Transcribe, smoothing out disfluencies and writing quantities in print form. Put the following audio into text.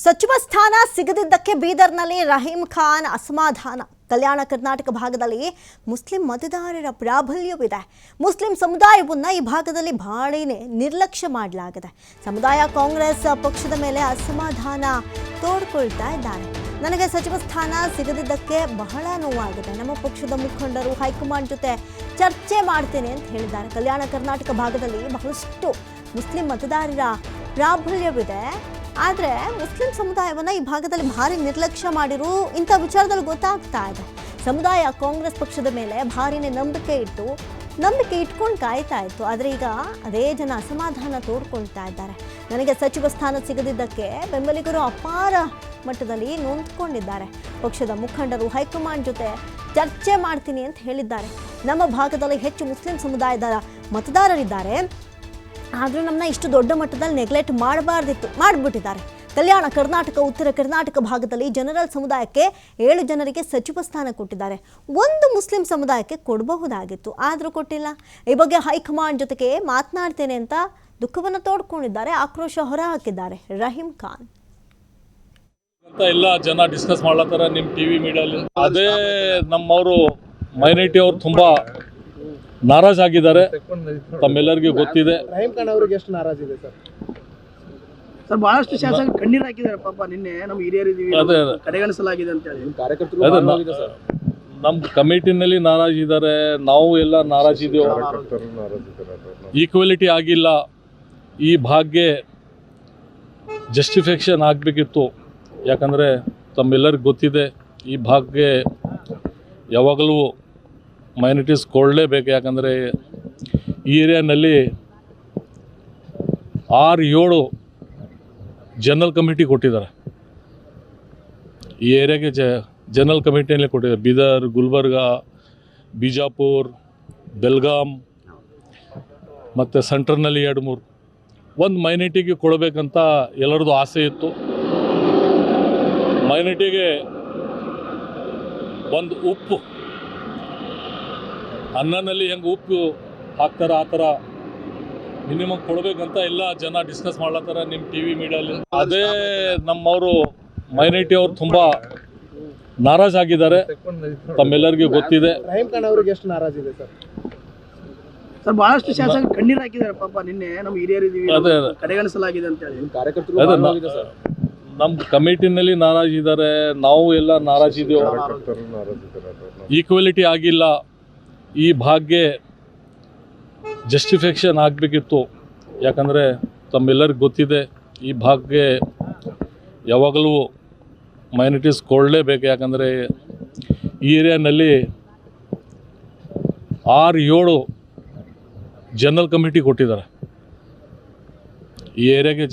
ಸಚಿವ ಸ್ಥಾನ ಸಿಗದಿದ್ದಕ್ಕೆ ಬೀದರ್ನಲ್ಲಿ ರಹೀಂ ಖಾನ್ ಅಸಮಾಧಾನ. ಕಲ್ಯಾಣ ಕರ್ನಾಟಕ ಭಾಗದಲ್ಲಿ ಮುಸ್ಲಿಂ ಮತದಾರರ ಪ್ರಾಬಲ್ಯವಿದೆ. ಮುಸ್ಲಿಂ ಸಮುದಾಯವನ್ನು ಈ ಭಾಗದಲ್ಲಿ ಬಹಳನೇ ನಿರ್ಲಕ್ಷ್ಯ ಮಾಡಲಾಗಿದೆ. ಸಮುದಾಯ ಕಾಂಗ್ರೆಸ್ ಪಕ್ಷದ ಮೇಲೆ ಅಸಮಾಧಾನ ತೋಡ್ಕೊಳ್ತಾ ಇದ್ದಾರೆ. ನನಗೆ ಸಚಿವ ಸ್ಥಾನ ಸಿಗದಿದ್ದಕ್ಕೆ ಬಹಳ ನೋವಾಗಿದೆ. ನಮ್ಮ ಪಕ್ಷದ ಮುಖಂಡರು ಹೈಕಮಾಂಡ್ ಜೊತೆ ಚರ್ಚೆ ಮಾಡ್ತೇನೆ ಅಂತ ಹೇಳಿದ್ದಾರೆ. ಕಲ್ಯಾಣ ಕರ್ನಾಟಕ ಭಾಗದಲ್ಲಿ ಬಹಳಷ್ಟು ಮುಸ್ಲಿಂ ಮತದಾರರ ಪ್ರಾಬಲ್ಯವಿದೆ. ಆದರೆ ಮುಸ್ಲಿಂ ಸಮುದಾಯವನ್ನು ಈ ಭಾಗದಲ್ಲಿ ಭಾರಿ ನಿರ್ಲಕ್ಷ್ಯ ಮಾಡಿರು ಇಂಥ ವಿಚಾರದಲ್ಲಿ ಗೊತ್ತಾಗ್ತಾ ಇದೆ. ಸಮುದಾಯ ಕಾಂಗ್ರೆಸ್ ಪಕ್ಷದ ಮೇಲೆ ಭಾರಿನೇ ನಂಬಿಕೆ ಇಟ್ಕೊಂಡು ಕಾಯ್ತಾ ಇತ್ತು. ಆದರೆ ಈಗ ಅದೇ ಜನ ಅಸಮಾಧಾನ ತೋಡ್ಕೊಳ್ತಾ ಇದ್ದಾರೆ. ನನಗೆ ಸಚಿವ ಸ್ಥಾನ ಸಿಗದಿದ್ದಕ್ಕೆ ಬೆಂಬಲಿಗರು ಅಪಾರ ಮಟ್ಟದಲ್ಲಿ ನೊಂದ್ಕೊಂಡಿದ್ದಾರೆ. ಪಕ್ಷದ ಮುಖಂಡರು ಹೈಕಮಾಂಡ್ ಜೊತೆ ಚರ್ಚೆ ಮಾಡ್ತೀನಿ ಅಂತ ಹೇಳಿದ್ದಾರೆ. ನಮ್ಮ ಭಾಗದಲ್ಲಿ ಹೆಚ್ಚು ಮುಸ್ಲಿಂ ಸಮುದಾಯದ ಮತದಾರರಿದ್ದಾರೆ. ಆದರೂ ನಮ್ಮನ್ನ ಇಷ್ಟು ದೊಡ್ಡ ಮಟ್ಟದಲ್ಲಿ ನೆಗ್ಲೆಕ್ಟ್ ಮಾಡಿಬಿಟ್ಟಿದ್ದಾರೆ. ಕಲ್ಯಾಣ ಕರ್ನಾಟಕ, ಉತ್ತರ ಕರ್ನಾಟಕ ಭಾಗದಲ್ಲಿ ಜನರಲ್ ಸಮುದಾಯಕ್ಕೆ 7 ಜನರಿಗೆ ಸಚಿವ ಸ್ಥಾನ ಕೊಟ್ಟಿದ್ದಾರೆ. ಒಂದು ಮುಸ್ಲಿಂ ಸಮುದಾಯಕ್ಕೆ ಕೊಡಬಹುದಾಗಿತ್ತು, ಆದರೂ ಕೊಟ್ಟಿಲ್ಲ. ಈ ಬಗ್ಗೆ ಹೈಕಮಾಂಡ್ ಜೊತೆಗೆ ಮಾತನಾಡ್ತೇನೆ ಅಂತ ದುಃಖವನ್ನು ತೋಡ್ಕೊಂಡಿದ್ದಾರೆ, ಆಕ್ರೋಶ ಹೊರಹಾಕಿದ್ದಾರೆ ರಹೀಂ ಖಾನ್. ಎಲ್ಲ ಜನ ಡಿಸ್ಕಸ್ ಮಾಡ್ಲತ್ತಾರ ನಿಮ್ಮ ಟಿವಿ ಮೀಡಿಯಲ್ಲಿ. ಅದೇ ನಮ್ಮವರು ಮೈನಾರಿಟಿ ಅವರು ತುಂಬಾ ನಾರಾಜಾಗಿದ್ದಾರೆ, ತಮ್ಮೆಲ್ಲರಿಗೂ ಗೊತ್ತಿದೆ. ರಹೀಂ ಖಾನ್ ಅವರಿಗೆ ಎಷ್ಟು ನಾರಾಜಿದೆ ಸರ್? ಬಹಳಷ್ಟು ಶಾಸಕರು ಕಣ್ಣೀರು ಹಾಕಿದ್ದಾರೆ ಪಾಪ. ನಿನ್ನೆ ನಮ್ಮ ಹಿರಿಯರಿದ್ದೀವಿ ಕಡೆಗಣಿಸಲಾಗಿದೆ ಅಂತ ಹೇಳಿ ಕಾರ್ಯಕರ್ತರು ನಮ್ಮ ಕಮಿಟಿನಲ್ಲಿ ನಾರಾಜಿದ್ದಾರೆ, ನಾವು ಎಲ್ಲ ನಾರಾಜಿದ್ದೇವೆ. ಈಕ್ವಾಲಿಟಿ ಆಗಿಲ್ಲ. ಈ ಭಾಗ್ಯ ಜಸ್ಟಿಫಿಕೇಷನ್ ಆಗಬೇಕಿತ್ತು. ಯಾಕಂದರೆ ತಮ್ಮೆಲ್ಲರಿಗೂ ಗೊತ್ತಿದೆ, ಈ ಭಾಗ್ಯ ಯಾವಾಗಲೂ ಮೈನಾರಿಟೀಸ್ ಕೊಡಲೇಬೇಕು. ಯಾಕಂದರೆ ಈ ಏರಿಯಾನಲ್ಲಿ 6-7 ಜನರಲ್ ಕಮಿಟಿ ಕೊಟ್ಟಿದ್ದಾರೆ. ಈ ಏರಿಯಾಗೆ ಜನರಲ್ ಕಮಿಟಿಯಲ್ಲೇ ಕೊಟ್ಟಿದ್ದಾರೆ. ಬೀದರ್, ಗುಲ್ಬರ್ಗ, ಬಿಜಾಪುರ್, ಬೆಲ್ಗಾಮ್ ಮತ್ತು ಸೆಂಟ್ರಲ್ನಲ್ಲಿ 2-3 ಒಂದು ಮೈನಾರಿಟಿಗೆ ಕೊಡಬೇಕಂತ ಎಲ್ಲರದ್ದು ಆಸೆ ಇತ್ತು. ಮೈನಾರಿಟಿಗೆ ಒಂದು ಉಪ್ಪು ಅನ್ನನಲ್ಲಿ ಹೆಂಗೆ ಉಪ್ಪು ಹಾಕ್ತಾರೆ ಆ ಥರ ಮಿನಿಮಮ್ ಕೊಡಬೇಕಂತ ಎಲ್ಲ ಜನ ಡಿಸ್ಕಸ್ ಮಾಡ್ಲತ್ತಾರ ನಿಮ್ಮ ಟಿವಿ ಮೀಡಿಯಲ್ಲಿ. ಅದೇ ನಮ್ಮವರು ಮೈನಾರಿಟಿ ಅವರು ತುಂಬ ನಾರಾಜಾಗಿದ್ದಾರೆ, ತಮ್ಮೆಲ್ಲರಿಗೂ ಗೊತ್ತಿದೆ. ರಹೀಂ ಖಾನ್ ಅವರಿಗೆ ಎಷ್ಟು ನಾರಾಜಿದೆ ಸರ್? ಬಹಳಷ್ಟು ಶಾಸಕರು ಕಣ್ಣೀರು ಹಾಕಿದ್ದಾರೆ ಪಾಪ. ನಿನ್ನೆ ನಮ್ಮ ಹಿರಿಯರಿದ್ದೀವಿ ಕಡೆಗಣಿಸಲಾಗಿದೆ ಅಂತ ಹೇಳಿ ಕಾರ್ಯಕರ್ತರು ನಮ್ಮ ಕಮಿಟಿನಲ್ಲಿ ನಾರಾಜಿದ್ದಾರೆ, ನಾವು ಎಲ್ಲ ನಾರಾಜಿದ್ದೇವೆ. ಈಕ್ವಾಲಿಟಿ ಆಗಿಲ್ಲ. ಈ ಭಾಗ್ಯ ಜಸ್ಟಿಫಿಕೇಷನ್ ಆಗಬೇಕಿತ್ತು. ಯಾಕಂದರೆ ತಮ್ಮೆಲ್ಲರಿಗೂ ಗೊತ್ತಿದೆ, ಈ ಭಾಗ್ಯ ಯಾವಾಗಲೂ ಮೈನಾರಿಟೀಸ್ ಕೊಡಲೇಬೇಕು. ಯಾಕಂದರೆ ಈ ಏರಿಯಾನಲ್ಲಿ 6-7 ಜನರಲ್ ಕಮಿಟಿ ಕೊಟ್ಟಿದ್ದಾರೆ. ಈ ಏರಿಯಾಗೆ